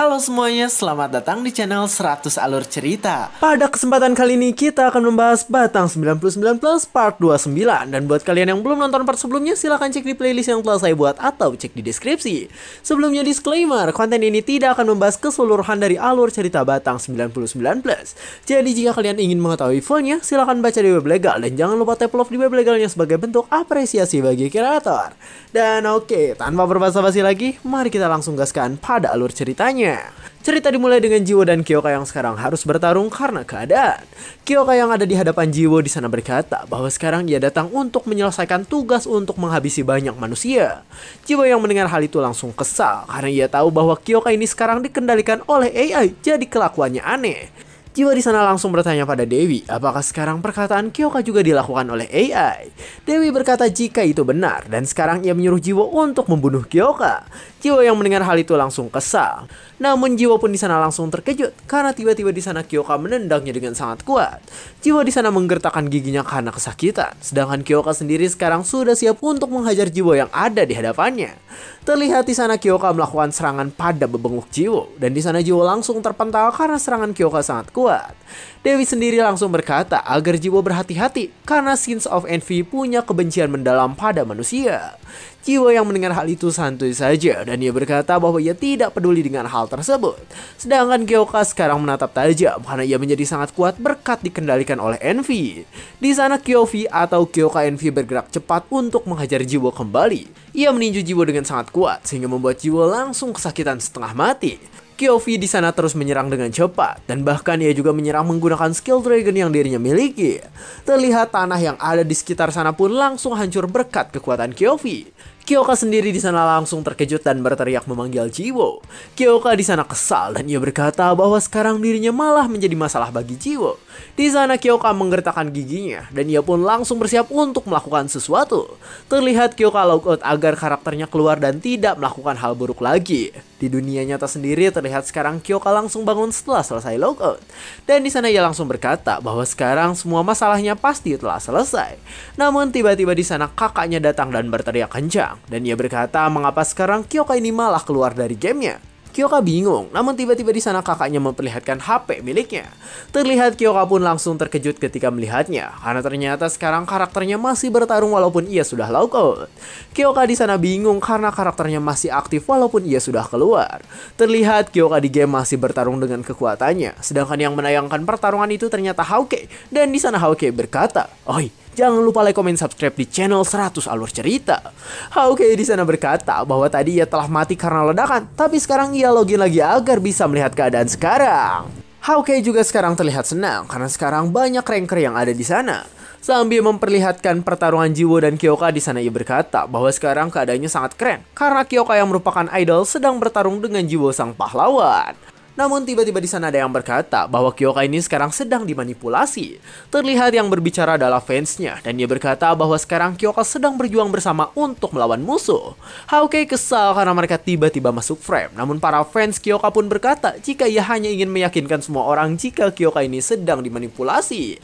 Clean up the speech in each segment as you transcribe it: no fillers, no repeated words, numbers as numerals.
Halo semuanya, selamat datang di channel 100 Alur Cerita. Pada kesempatan kali ini kita akan membahas Batang 99 Plus Part 29. Dan buat kalian yang belum nonton part sebelumnya, silahkan cek di playlist yang telah saya buat atau cek di deskripsi. Sebelumnya disclaimer, konten ini tidak akan membahas keseluruhan dari alur cerita Batang 99 Plus. Jadi jika kalian ingin mengetahui fullnya, silahkan baca di web legal. Dan jangan lupa tap love di web legalnya sebagai bentuk apresiasi bagi kreator. Dan oke, tanpa berbasa-basi lagi, mari kita langsung gaskan pada alur ceritanya. Cerita dimulai dengan Jiwo dan Kyoka yang sekarang harus bertarung karena keadaan. Kyoka yang ada di hadapan Jiwo di sana berkata bahwa sekarang ia datang untuk menyelesaikan tugas untuk menghabisi banyak manusia. Jiwo yang mendengar hal itu langsung kesal karena ia tahu bahwa Kyoka ini sekarang dikendalikan oleh AI, jadi kelakuannya aneh. Jiwo di sana langsung bertanya pada Dewi, apakah sekarang perkataan Kyoka juga dilakukan oleh AI? Dewi berkata jika itu benar, dan sekarang ia menyuruh Jiwo untuk membunuh Kyoka. Jiwo yang mendengar hal itu langsung kesal. Namun Jiwo pun di sana langsung terkejut karena tiba-tiba di sana Kyoka menendangnya dengan sangat kuat. Jiwo di sana menggertakkan giginya karena kesakitan, sedangkan Kyoka sendiri sekarang sudah siap untuk menghajar Jiwo yang ada di hadapannya. Terlihat di sana Kyoka melakukan serangan pada bebenguk Jiwo, dan di sana Jiwo langsung terpental karena serangan Kyoka sangat kuat. Dewi sendiri langsung berkata agar Jiwo berhati-hati karena Sins of Envy punya kebencian mendalam pada manusia. Jiwo yang mendengar hal itu santuy saja dan ia berkata bahwa ia tidak peduli dengan hal tersebut. Sedangkan Kyoka sekarang menatap tajam karena ia menjadi sangat kuat berkat dikendalikan oleh Envy. Di sana Kyovi atau Kyoka Envy bergerak cepat untuk menghajar Jiwo kembali. Ia meninju Jiwo dengan sangat kuat sehingga membuat Jiwo langsung kesakitan setengah mati. Kyovi di sana terus menyerang dengan cepat dan bahkan ia juga menyerang menggunakan skill dragon yang dirinya miliki. Terlihat tanah yang ada di sekitar sana pun langsung hancur berkat kekuatan Kyovi. Kyoka sendiri di sana langsung terkejut dan berteriak memanggil Jiwo. Kyoka di sana kesal dan ia berkata bahwa sekarang dirinya malah menjadi masalah bagi Jiwo. Di sana Kyoka menggertakkan giginya dan ia pun langsung bersiap untuk melakukan sesuatu. Terlihat Kyoka logout agar karakternya keluar dan tidak melakukan hal buruk lagi. Di dunia nyata sendiri terlihat sekarang Kyoka langsung bangun setelah selesai logout. Dan di sana ia langsung berkata bahwa sekarang semua masalahnya pasti telah selesai. Namun tiba-tiba di sana kakaknya datang dan berteriak kencang. Dan ia berkata mengapa sekarang Kyoka ini malah keluar dari gamenya. Kyoka bingung, namun tiba-tiba di sana kakaknya memperlihatkan HP miliknya. Terlihat Kyoka pun langsung terkejut ketika melihatnya, karena ternyata sekarang karakternya masih bertarung walaupun ia sudah logout. Kyoka di sana bingung karena karakternya masih aktif walaupun ia sudah keluar. Terlihat Kyoka di game masih bertarung dengan kekuatannya, sedangkan yang menayangkan pertarungan itu ternyata Hauke. Dan di sana Hauke berkata, "Oi, jangan lupa like, comment, subscribe di channel 100 Alur Cerita." Hauke di sana berkata bahwa tadi ia telah mati karena ledakan, tapi sekarang ia login lagi agar bisa melihat keadaan sekarang. Hauke juga sekarang terlihat senang karena sekarang banyak ranker yang ada di sana. Sambil memperlihatkan pertarungan Jiwo dan Kyoka di sana ia berkata bahwa sekarang keadaannya sangat keren karena Kyoka yang merupakan idol sedang bertarung dengan Jiwo sang pahlawan. Namun tiba-tiba di sana ada yang berkata bahwa Kyoka ini sekarang sedang dimanipulasi. Terlihat yang berbicara adalah fansnya dan dia berkata bahwa sekarang Kyoka sedang berjuang bersama untuk melawan musuh. Hauke kesal karena mereka tiba-tiba masuk frame. Namun para fans Kyoka pun berkata jika ia hanya ingin meyakinkan semua orang jika Kyoka ini sedang dimanipulasi.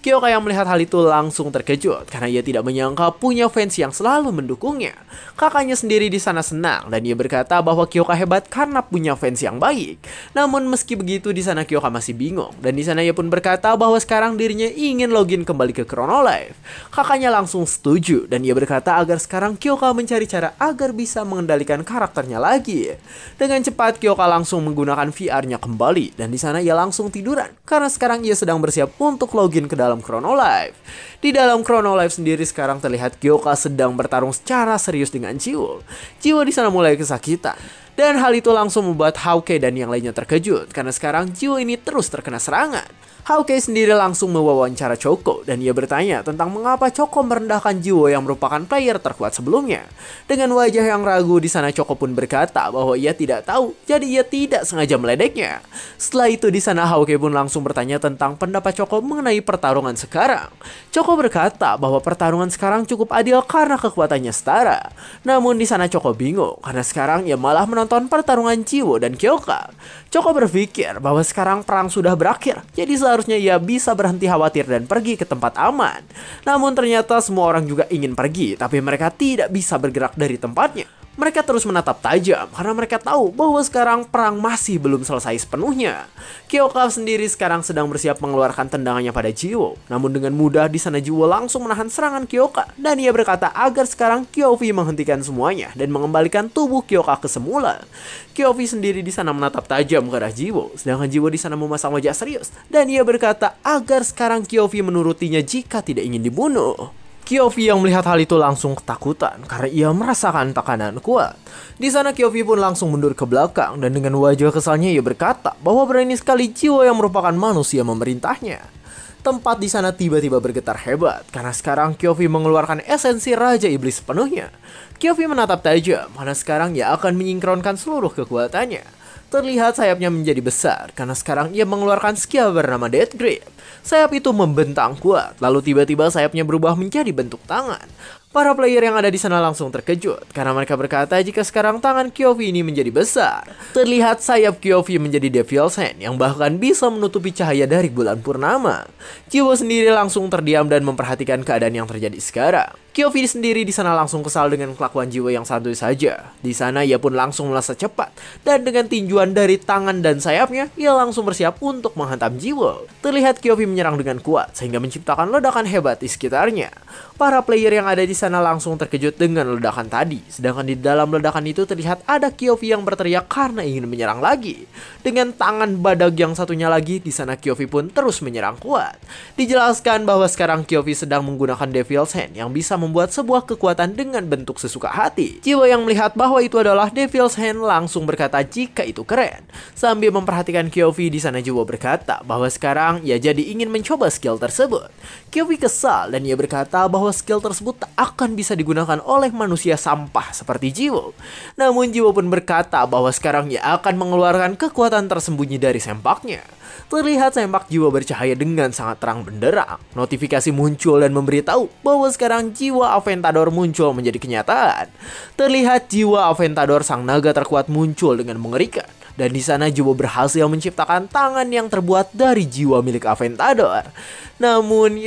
Kyoka yang melihat hal itu langsung terkejut karena ia tidak menyangka punya fans yang selalu mendukungnya. Kakaknya sendiri di sana senang dan ia berkata bahwa Kyoka hebat karena punya fans yang baik. Namun meski begitu di sana Kyoka masih bingung dan di sana ia pun berkata bahwa sekarang dirinya ingin login kembali ke Chronolife. Kakaknya langsung setuju dan ia berkata agar sekarang Kyoka mencari cara agar bisa mengendalikan karakternya lagi. Dengan cepat Kyoka langsung menggunakan VR-nya kembali dan di sana ia langsung tiduran karena sekarang ia sedang bersiap untuk login ke dalam Chronolife. Di dalam Chronolife sendiri sekarang terlihat Kyoka sedang bertarung secara serius dengan Jiwo. Jiwo di sana mulai kesakitan. Dan hal itu langsung membuat Hauke dan yang lainnya terkejut karena sekarang Jiwo ini terus terkena serangan. Hauke sendiri langsung mewawancara Choco dan ia bertanya tentang mengapa Choco merendahkan Jiwo yang merupakan player terkuat sebelumnya. Dengan wajah yang ragu di sana Choco pun berkata bahwa ia tidak tahu, jadi ia tidak sengaja meledeknya. Setelah itu di sana Hauke pun langsung bertanya tentang pendapat Choco mengenai pertarungan sekarang. Choco berkata bahwa pertarungan sekarang cukup adil karena kekuatannya setara. Namun di sana Choco bingung karena sekarang ia malah menonton pertarungan Jiwo dan Kyoka. Choco berpikir bahwa sekarang perang sudah berakhir, jadi seharusnya ia bisa berhenti khawatir dan pergi ke tempat aman. Namun ternyata semua orang juga ingin pergi, tapi mereka tidak bisa bergerak dari tempatnya. Mereka terus menatap tajam karena mereka tahu bahwa sekarang perang masih belum selesai sepenuhnya. Kyoka sendiri sekarang sedang bersiap mengeluarkan tendangannya pada Jiwo. Namun dengan mudah di sana Jiwo langsung menahan serangan Kyoka dan ia berkata agar sekarang Kyofi menghentikan semuanya dan mengembalikan tubuh Kyoka ke semula. Kyofi sendiri di sana menatap tajam ke arah Jiwo, sedangkan Jiwo di sana memasang wajah serius dan ia berkata agar sekarang Kyofi menurutinya jika tidak ingin dibunuh. Kyofi yang melihat hal itu langsung ketakutan karena ia merasakan tekanan kuat. Di sana Kyofi pun langsung mundur ke belakang dan dengan wajah kesalnya ia berkata bahwa berani sekali Jiwo yang merupakan manusia memerintahnya. Tempat di sana tiba-tiba bergetar hebat karena sekarang Kyofi mengeluarkan esensi Raja Iblis sepenuhnya. Kyofi menatap tajam karena sekarang ia akan menyingkronkan seluruh kekuatannya. Terlihat sayapnya menjadi besar karena sekarang ia mengeluarkan skill bernama Death Grip. Sayap itu membentang kuat, lalu tiba-tiba sayapnya berubah menjadi bentuk tangan. Para player yang ada di sana langsung terkejut karena mereka berkata jika sekarang tangan Kyofi ini menjadi besar. Terlihat sayap Kyofi menjadi Devil's Hand yang bahkan bisa menutupi cahaya dari bulan purnama. Jiwo sendiri langsung terdiam dan memperhatikan keadaan yang terjadi sekarang. Kyofi sendiri di sana langsung kesal dengan kelakuan Jiwo yang santuy saja. Di sana ia pun langsung melesat cepat dan dengan tinjuan dari tangan dan sayapnya ia langsung bersiap untuk menghantam Jiwo. Terlihat Kyofi menyerang dengan kuat sehingga menciptakan ledakan hebat di sekitarnya. Para player yang ada di sana langsung terkejut dengan ledakan tadi. Sedangkan di dalam ledakan itu terlihat ada Kyofi yang berteriak karena ingin menyerang lagi. Dengan tangan badak yang satunya lagi, di sana Kyofi pun terus menyerang kuat. Dijelaskan bahwa sekarang Kyofi sedang menggunakan Devil's Hand yang bisa membuat sebuah kekuatan dengan bentuk sesuka hati. Jiwo yang melihat bahwa itu adalah Devil's Hand langsung berkata jika itu keren. Sambil memperhatikan Kyofi, di sana Jiwo berkata bahwa sekarang ia jadi ingin mencoba skill tersebut. Kyofi kesal dan ia berkata bahwa skill tersebut tak akan bisa digunakan oleh manusia sampah seperti Jiwo. Namun Jiwo pun berkata bahwa sekarang ia akan mengeluarkan kekuatan tersembunyi dari sempaknya. Terlihat sempak Jiwo bercahaya dengan sangat terang benderang. Notifikasi muncul dan memberitahu bahwa sekarang jiwa Aventador muncul menjadi kenyataan. Terlihat jiwa Aventador sang naga terkuat muncul dengan mengerikan. Dan di sana Jiwo berhasil menciptakan tangan yang terbuat dari jiwa milik Aventador. Namun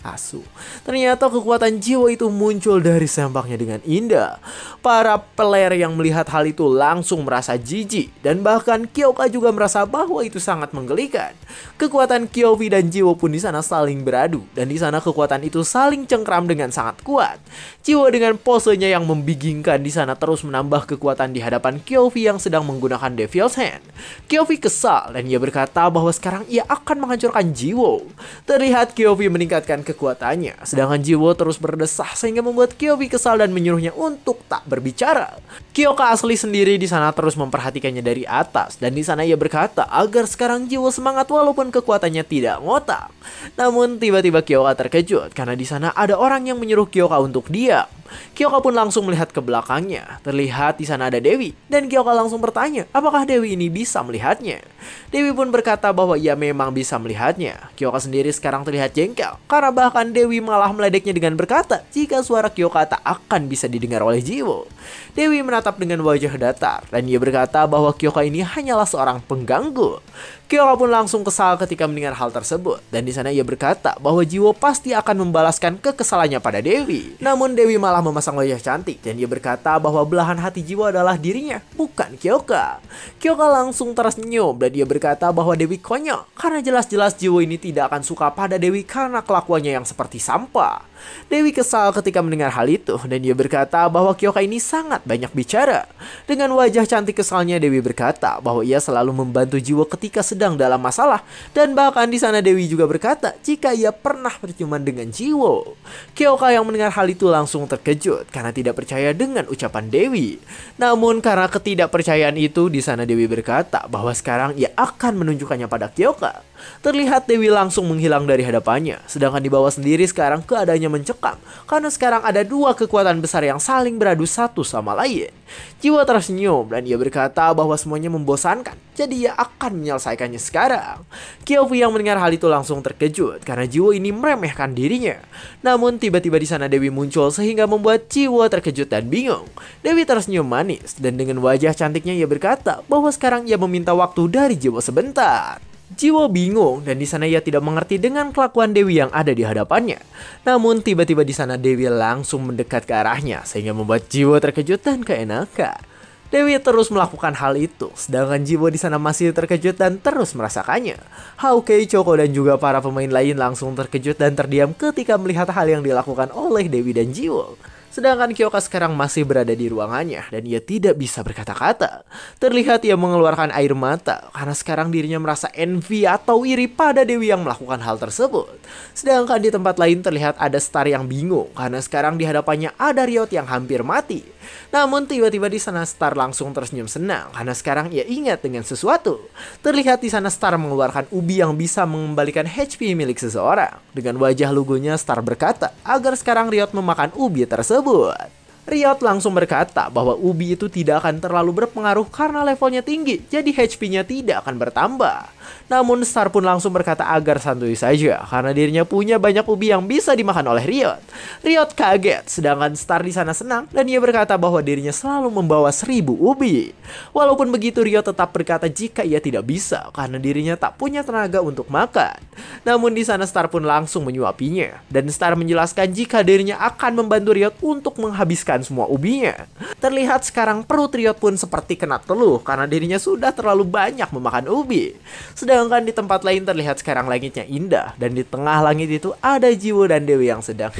asu. Ternyata kekuatan Jiwo itu muncul dari sempaknya dengan indah. Para player yang melihat hal itu langsung merasa jijik dan bahkan Kyoka juga merasa bahwa itu sangat menggelikan. Kekuatan Kyofi dan Jiwo pun di sana saling beradu dan di sana kekuatan itu saling cengkram dengan sangat kuat. Jiwo dengan posenya yang membingungkan di sana terus menambah kekuatan di hadapan Kyofi yang sedang menggunakan Devil's Hand. Kyofi kesal dan ia berkata bahwa sekarang ia akan menghancurkan Jiwo. Terlihat Kyofi meningkatkan kekuatannya, sedangkan Jiwo terus berdesah sehingga membuat Kyofi kesal dan menyuruhnya untuk tak berbicara. Kyoka asli sendiri di sana terus memperhatikannya dari atas dan di sana ia berkata agar sekarang Jiwo semangat walaupun kekuatannya tidak ngotak. Namun tiba-tiba Kyoka terkejut karena di sana ada orang yang menyuruh Kyoka untuk diam. Kyoka pun langsung melihat ke belakangnya. Terlihat di sana ada Dewi dan Kyoka langsung bertanya apakah Dewi ini bisa melihatnya. Dewi pun berkata bahwa ia memang bisa melihatnya. Kyoka sendiri sekarang terlihat jengkel karena bahkan Dewi malah meledeknya dengan berkata jika suara Kyoka tak akan bisa didengar oleh Jiwo. Dewi menatap dengan wajah datar dan ia berkata bahwa Kyoka ini hanyalah seorang pengganggu. Kyoka pun langsung kesal ketika mendengar hal tersebut dan di sana ia berkata bahwa Jiwo pasti akan membalaskan kekesalannya pada Dewi. Namun Dewi malah memasang wajah cantik dan ia berkata bahwa belahan hati Jiwo adalah dirinya, bukan Kyoka. Kyoka langsung tersenyum dan dia berkata bahwa Dewi konyol karena jelas-jelas Jiwo ini tidak akan suka pada Dewi karena kelakuannya yang seperti sampah. Dewi kesal ketika mendengar hal itu dan dia berkata bahwa Kyoka ini sangat banyak bicara. Dengan wajah cantik kesalnya Dewi berkata bahwa ia selalu membantu Jiwo ketika sedang dalam masalah dan bahkan di sana Dewi juga berkata jika ia pernah berciuman dengan Jiwo. Kyoka yang mendengar hal itu langsung terkejut karena tidak percaya dengan ucapan Dewi. Namun karena ketidakpercayaan itu di sana Dewi berkata bahwa sekarang ia akan menunjukkannya pada Kyoka. Terlihat Dewi langsung menghilang dari hadapannya, sedangkan di bawah sendiri sekarang keadaannya mencekam karena sekarang ada dua kekuatan besar yang saling beradu satu sama lain. Jiwo tersenyum dan ia berkata bahwa semuanya membosankan, jadi ia akan menyelesaikannya sekarang. Kyofi yang mendengar hal itu langsung terkejut karena Jiwo ini meremehkan dirinya. Namun tiba-tiba di sana Dewi muncul sehingga membuat Jiwo terkejut dan bingung. Dewi tersenyum manis dan dengan wajah cantiknya ia berkata bahwa sekarang ia meminta waktu dari Jiwo sebentar. Jiwo bingung dan di sana ia tidak mengerti dengan kelakuan Dewi yang ada di hadapannya. Namun tiba-tiba di sana Dewi langsung mendekat ke arahnya sehingga membuat Jiwo terkejut dan keenakan. Dewi terus melakukan hal itu, sedangkan Jiwo di sana masih terkejut dan terus merasakannya. Hauke, Choco dan juga para pemain lain langsung terkejut dan terdiam ketika melihat hal yang dilakukan oleh Dewi dan Jiwo. Sedangkan Kyoka sekarang masih berada di ruangannya dan ia tidak bisa berkata-kata. Terlihat ia mengeluarkan air mata karena sekarang dirinya merasa envy atau iri pada Dewi yang melakukan hal tersebut. Sedangkan di tempat lain terlihat ada Star yang bingung karena sekarang di hadapannya ada Riot yang hampir mati. Namun tiba-tiba di sana Star langsung tersenyum senang karena sekarang ia ingat dengan sesuatu. Terlihat di sana Star mengeluarkan ubi yang bisa mengembalikan HP milik seseorang. Dengan wajah lugunya Star berkata agar sekarang Riot memakan ubi tersebut. Riot langsung berkata bahwa ubi itu tidak akan terlalu berpengaruh karena levelnya tinggi, jadi HP-nya tidak akan bertambah. Namun Star pun langsung berkata agar santuy saja karena dirinya punya banyak ubi yang bisa dimakan oleh Riot. Riot kaget, sedangkan Star di sana senang dan ia berkata bahwa dirinya selalu membawa 1000 ubi. Walaupun begitu Riot tetap berkata jika ia tidak bisa karena dirinya tak punya tenaga untuk makan. Namun di sana Star pun langsung menyuapinya dan Star menjelaskan jika dirinya akan membantu Riot untuk menghabiskan semua ubinya. Terlihat sekarang perut Riot pun seperti kena teluh karena dirinya sudah terlalu banyak memakan ubi. Sedangkan di tempat lain terlihat sekarang langitnya indah dan di tengah langit itu ada Jiwo dan Dewi yang sedang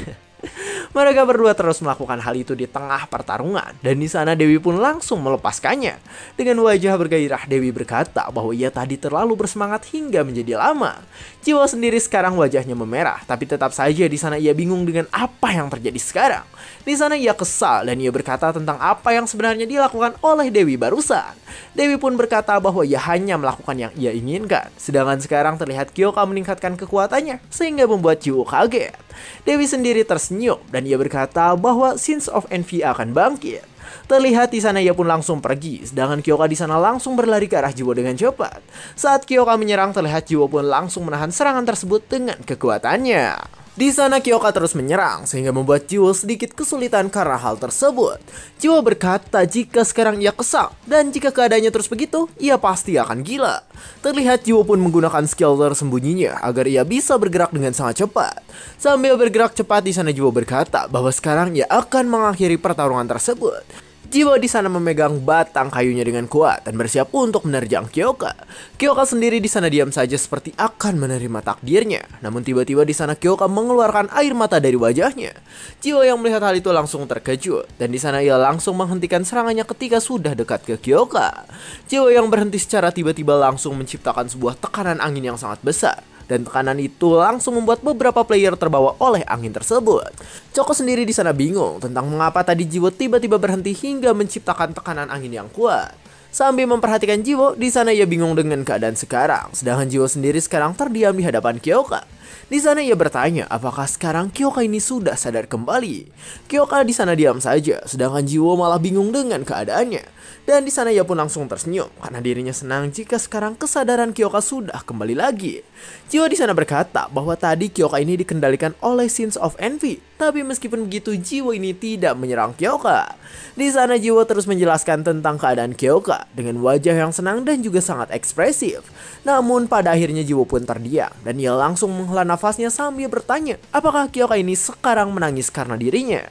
mereka berdua terus melakukan hal itu di tengah pertarungan dan di sana Dewi pun langsung melepaskannya. Dengan wajah bergairah Dewi berkata bahwa ia tadi terlalu bersemangat hingga menjadi lama. Jiwo sendiri sekarang wajahnya memerah, tapi tetap saja di sana ia bingung dengan apa yang terjadi sekarang. Di sana ia kesal dan ia berkata tentang apa yang sebenarnya dilakukan oleh Dewi barusan. Dewi pun berkata bahwa ia hanya melakukan yang ia inginkan. Sedangkan sekarang terlihat Kyoka meningkatkan kekuatannya sehingga membuat Jiwo kaget. Dewi sendiri tersenyum dan ia berkata bahwa Sins of Envy akan bangkit. Terlihat di sana ia pun langsung pergi, sedangkan Kyoka di sana langsung berlari ke arah Jiwo dengan cepat. Saat Kyoka menyerang, terlihat Jiwo pun langsung menahan serangan tersebut dengan kekuatannya. Di sana Kyoka terus menyerang sehingga membuat Jiwo sedikit kesulitan karena hal tersebut. Jiwo berkata jika sekarang ia kesal dan jika keadaannya terus begitu, ia pasti akan gila. Terlihat Jiwo pun menggunakan skill tersembunyinya agar ia bisa bergerak dengan sangat cepat. Sambil bergerak cepat di sana Jiwo berkata bahwa sekarang ia akan mengakhiri pertarungan tersebut. Jiwo di sana memegang batang kayunya dengan kuat dan bersiap untuk menerjang Kyoka. Kyoka sendiri di sana diam saja seperti akan menerima takdirnya. Namun tiba-tiba di sana Kyoka mengeluarkan air mata dari wajahnya. Jiwo yang melihat hal itu langsung terkejut dan di sana ia langsung menghentikan serangannya ketika sudah dekat ke Kyoka. Jiwo yang berhenti secara tiba-tiba langsung menciptakan sebuah tekanan angin yang sangat besar. Dan tekanan itu langsung membuat beberapa player terbawa oleh angin tersebut. Choco sendiri di sana bingung tentang mengapa tadi Jiwo tiba-tiba berhenti hingga menciptakan tekanan angin yang kuat. Sambil memperhatikan Jiwo, di sana ia bingung dengan keadaan sekarang. Sedangkan Jiwo sendiri sekarang terdiam di hadapan Kyoka. Di sana ia bertanya, apakah sekarang Kyoka ini sudah sadar kembali? Kyoka di sana diam saja, sedangkan Jiwo malah bingung dengan keadaannya. Dan di sana ia pun langsung tersenyum karena dirinya senang jika sekarang kesadaran Kyoka sudah kembali lagi. Jiwo di sana berkata bahwa tadi Kyoka ini dikendalikan oleh Sins of Envy. Tapi meskipun begitu Jiwo ini tidak menyerang Kyoka. Di sana Jiwo terus menjelaskan tentang keadaan Kyoka dengan wajah yang senang dan juga sangat ekspresif. Namun pada akhirnya Jiwo pun terdiam dan ia langsung menghela nafasnya sambil bertanya apakah Kyoka ini sekarang menangis karena dirinya.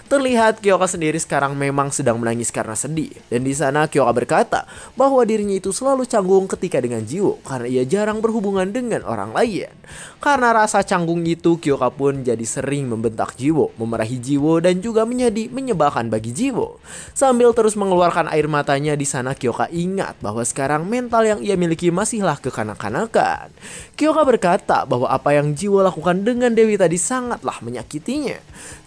Terlihat Kyoka sendiri sekarang memang sedang menangis karena sedih. Dan di sana Kyoka berkata bahwa dirinya itu selalu canggung ketika dengan Jiwo karena ia jarang berhubungan dengan orang lain. Karena rasa canggung itu Kyoka pun jadi sering membentak Jiwo, memarahi Jiwo dan juga menjadi menyebalkan bagi Jiwo. Sambil terus mengeluarkan air matanya di sana Kyoka ingat bahwa sekarang mental yang ia miliki masihlah kekanak-kanakan. Kyoka berkata bahwa apa yang Jiwo lakukan dengan Dewi tadi sangatlah menyakitinya.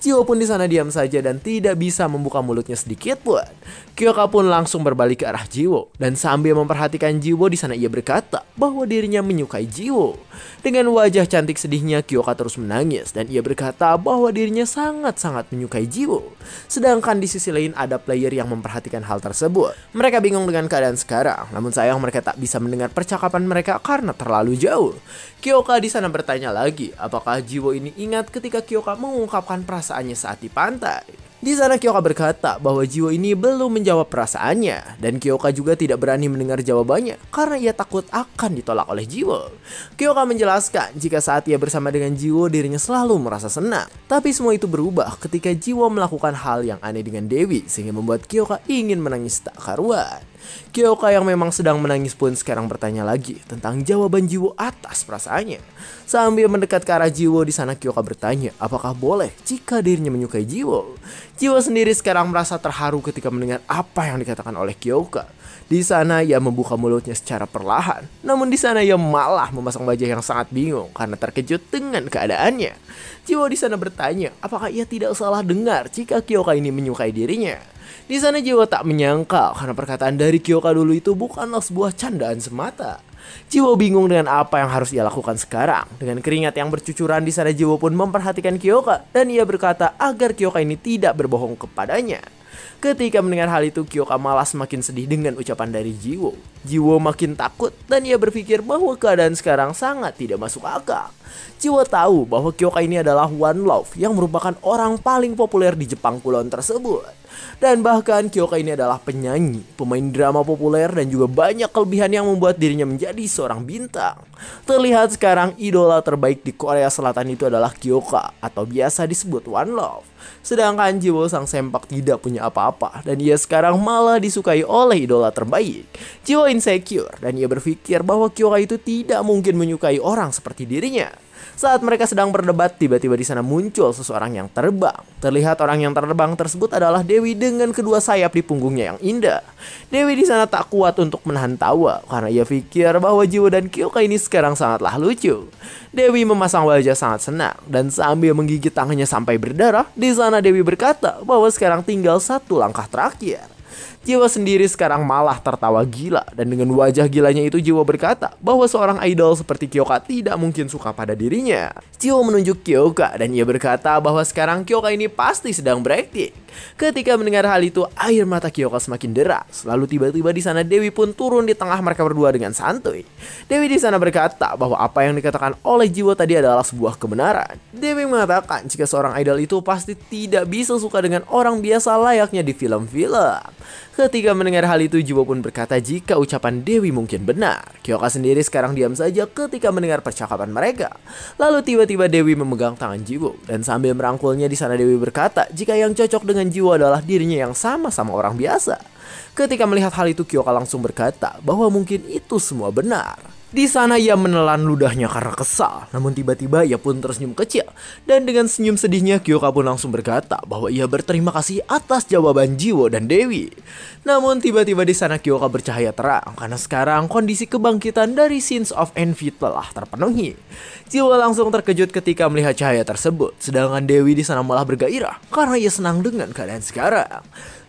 Jiwo pun di sana diam saja dan tidak bisa membuka mulutnya sedikit pun. Kyoka pun langsung berbalik ke arah Jiwo dan sambil memperhatikan Jiwo di sana ia berkata bahwa dirinya menyukai Jiwo. Dengan wajah cantik sedihnya Kyoka terus menangis dan ia berkata bahwa dirinya sangat-sangat menyukai Jiwo. Sedangkan di sisi lain ada player yang memperhatikan hal tersebut. Mereka bingung dengan keadaan sekarang, namun sayang mereka tak bisa mendengar percakapan mereka karena terlalu jauh. Kyoka di sana bertanya lagi, apakah Jiwo ini ingat ketika Kyoka mengungkapkan perasaannya saat di pantai? Di sana Kyoka berkata bahwa Jiwo ini belum menjawab perasaannya, dan Kyoka juga tidak berani mendengar jawabannya karena ia takut akan ditolak oleh Jiwo. Kyoka menjelaskan jika saat ia bersama dengan Jiwo dirinya selalu merasa senang, tapi semua itu berubah ketika Jiwo melakukan hal yang aneh dengan Dewi sehingga membuat Kyoka ingin menangis tak karuan. Kyoka yang memang sedang menangis pun sekarang bertanya lagi tentang jawaban Jiwo atas perasaannya. Sambil mendekat ke arah Jiwo, di sana Kyoka bertanya apakah boleh jika dirinya menyukai Jiwo. Jiwo sendiri sekarang merasa terharu ketika mendengar apa yang dikatakan oleh Kyoka. Di sana ia membuka mulutnya secara perlahan, namun di sana ia malah memasang wajah yang sangat bingung karena terkejut dengan keadaannya. Jiwo di sana bertanya apakah ia tidak salah dengar jika Kyoka ini menyukai dirinya. Di sana Jiwo tak menyangka karena perkataan dari Kyoka dulu itu bukanlah sebuah candaan semata. Jiwo bingung dengan apa yang harus ia lakukan sekarang. Dengan keringat yang bercucuran, di sana Jiwo pun memperhatikan Kyoka dan ia berkata agar Kyoka ini tidak berbohong kepadanya. Ketika mendengar hal itu, Kyoka malah semakin sedih dengan ucapan dari Jiwo. Jiwo makin takut dan ia berpikir bahwa keadaan sekarang sangat tidak masuk akal. Jiwo tahu bahwa Kyoka ini adalah One Love yang merupakan orang paling populer di Jepang Kulon tersebut. Dan bahkan Kyoka ini adalah penyanyi, pemain drama populer dan juga banyak kelebihan yang membuat dirinya menjadi seorang bintang. Terlihat sekarang idola terbaik di Korea Selatan itu adalah Kyoka atau biasa disebut One Love. Sedangkan Jiwo sang sempak tidak punya apa-apa dan ia sekarang malah disukai oleh idola terbaik. Jiwo insecure dan ia berpikir bahwa Kyoka itu tidak mungkin menyukai orang seperti dirinya. Saat mereka sedang berdebat, tiba-tiba di sana muncul seseorang yang terbang. Terlihat orang yang terbang tersebut adalah Dewi dengan kedua sayap di punggungnya yang indah. Dewi di sana tak kuat untuk menahan tawa karena ia pikir bahwa Jiwo dan Kyoka ini sekarang sangatlah lucu. Dewi memasang wajah sangat senang dan sambil menggigit tangannya sampai berdarah, di sana Dewi berkata bahwa sekarang tinggal satu langkah terakhir. Jiwo sendiri sekarang malah tertawa gila dan dengan wajah gilanya itu Jiwo berkata bahwa seorang idol seperti Kyoka tidak mungkin suka pada dirinya. Jiwo menunjuk Kyoka dan ia berkata bahwa sekarang Kyoka ini pasti sedang berakting. Ketika mendengar hal itu, air mata Kyoka semakin deras. Lalu tiba-tiba di sana Dewi pun turun di tengah mereka berdua dengan santuy. Dewi di sana berkata bahwa apa yang dikatakan oleh Jiwo tadi adalah sebuah kebenaran. Dewi mengatakan jika seorang idol itu pasti tidak bisa suka dengan orang biasa layaknya di film-film. Ketika mendengar hal itu, Jiwo pun berkata jika ucapan Dewi mungkin benar. Kyoka sendiri sekarang diam saja ketika mendengar percakapan mereka. Lalu tiba-tiba Dewi memegang tangan Jiwo dan sambil merangkulnya di sana Dewi berkata jika yang cocok dengan Jiwo adalah dirinya yang sama-sama orang biasa. Ketika melihat hal itu, Kyoka langsung berkata bahwa mungkin itu semua benar. Di sana ia menelan ludahnya karena kesal, namun tiba-tiba ia pun tersenyum kecil. Dan dengan senyum sedihnya, Kyoka pun langsung berkata bahwa ia berterima kasih atas jawaban Jiwo dan Dewi. Namun tiba-tiba di sana Kyoka bercahaya terang karena sekarang kondisi kebangkitan dari Sins of Envy telah terpenuhi. Jiwo langsung terkejut ketika melihat cahaya tersebut, sedangkan Dewi di sana malah bergairah karena ia senang dengan keadaan sekarang.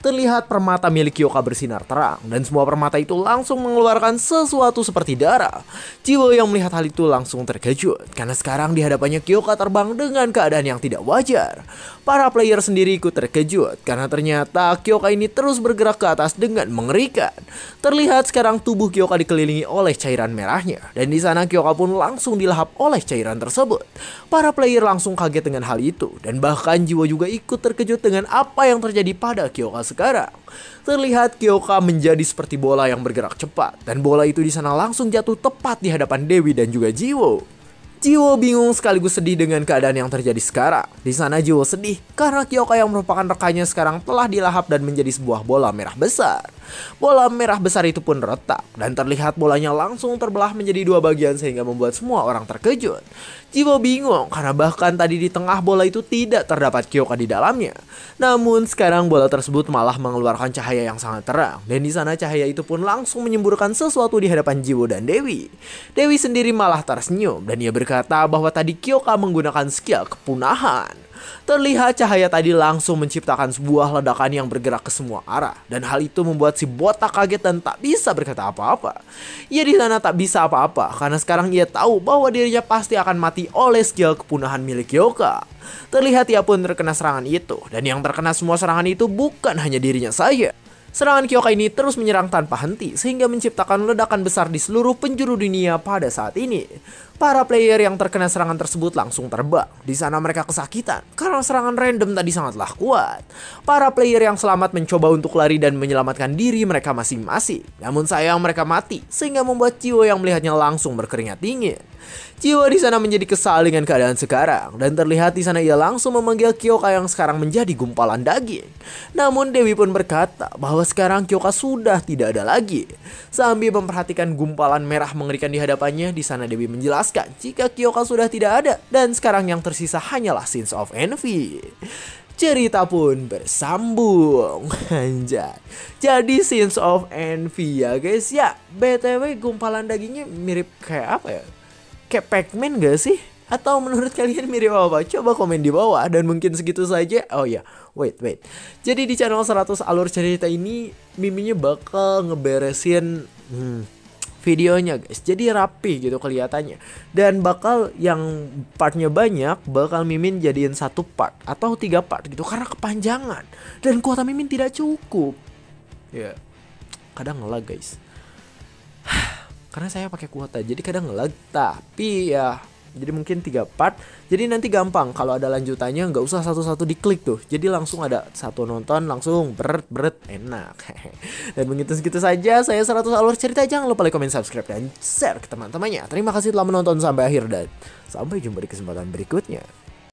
Terlihat permata milik Kyoka bersinar terang dan semua permata itu langsung mengeluarkan sesuatu seperti darah. Jiwo yang melihat hal itu langsung terkejut karena sekarang di hadapannya Kyoka terbang dengan keadaan yang tidak wajar. Para player sendiri ikut terkejut karena ternyata Kyoka ini terus bergerak ke atas dengan mengerikan. Terlihat sekarang tubuh Kyoka dikelilingi oleh cairan merahnya dan di sana Kyoka pun langsung dilahap oleh cairan tersebut. Para player langsung kaget dengan hal itu dan bahkan Jiwo juga ikut terkejut dengan apa yang terjadi pada Kyoka sekarang. Terlihat Kyoka menjadi seperti bola yang bergerak cepat dan bola itu di sana langsung jatuh tepat di hadapan Dewi dan juga Jiwo. Jiwo bingung sekaligus sedih dengan keadaan yang terjadi sekarang. Di sana Jiwo sedih karena Kyoka yang merupakan rekannya sekarang telah dilahap dan menjadi sebuah bola merah besar. Bola merah besar itu pun retak dan terlihat bolanya langsung terbelah menjadi dua bagian sehingga membuat semua orang terkejut. Jiwo bingung karena bahkan tadi di tengah bola itu tidak terdapat Kyoka di dalamnya. Namun sekarang bola tersebut malah mengeluarkan cahaya yang sangat terang dan di sana cahaya itu pun langsung menyemburkan sesuatu di hadapan Jiwo dan Dewi. Dewi sendiri malah tersenyum dan ia berkata bahwa tadi Kyoka menggunakan skill kepunahan. Terlihat cahaya tadi langsung menciptakan sebuah ledakan yang bergerak ke semua arah dan hal itu membuat si botak kaget dan tak bisa berkata apa-apa. Ia di sana tak bisa apa-apa karena sekarang ia tahu bahwa dirinya pasti akan mati oleh skill kepunahan milik Kyoka. Terlihat ia pun terkena serangan itu dan yang terkena semua serangan itu bukan hanya dirinya saja. Serangan Kyoka ini terus menyerang tanpa henti sehingga menciptakan ledakan besar di seluruh penjuru dunia pada saat ini. Para player yang terkena serangan tersebut langsung terbang. Di sana mereka kesakitan karena serangan random tadi sangatlah kuat. Para player yang selamat mencoba untuk lari dan menyelamatkan diri mereka masing-masing. Namun sayang mereka mati sehingga membuat Chiwo yang melihatnya langsung berkeringat dingin. Chiwo di sana menjadi kesal dengan keadaan sekarang dan terlihat di sana ia langsung memanggil Kyoka yang sekarang menjadi gumpalan daging. Namun Dewi pun berkata bahwa sekarang Kyoka sudah tidak ada lagi. Sambil memperhatikan gumpalan merah mengerikan di hadapannya, di sana Dewi menjelaskan jika Kyoka sudah tidak ada dan sekarang yang tersisa hanyalah Sins of Envy. Cerita pun bersambung. Anjay. Jadi Sins of Envy ya guys ya. BTW gumpalan dagingnya mirip kayak apa ya? Kayak Pac-Man gak sih? Atau menurut kalian mirip apa? Coba komen di bawah. Dan mungkin segitu saja. Oh ya, wait. Jadi di channel 100 Alur Cerita ini Miminnya bakal ngeberesin videonya guys. Jadi rapi gitu kelihatannya. Dan bakal yang partnya banyak, bakal Mimin jadiin 1 part atau 3 part gitu karena kepanjangan. Dan kuota Mimin tidak cukup. Ya, kadang ngelag guys. Karena saya pakai kuota, jadi kadang ngelag. Tapi ya, jadi mungkin 3 part. Jadi nanti gampang kalau ada lanjutannya, nggak usah satu-satu diklik tuh. Jadi langsung ada satu nonton, langsung beret enak. Dan begitu segitu saja. Saya 100 Alur Cerita. Jangan lupa like, comment, subscribe, dan share ke teman-temannya. Terima kasih telah menonton sampai akhir dan sampai jumpa di kesempatan berikutnya.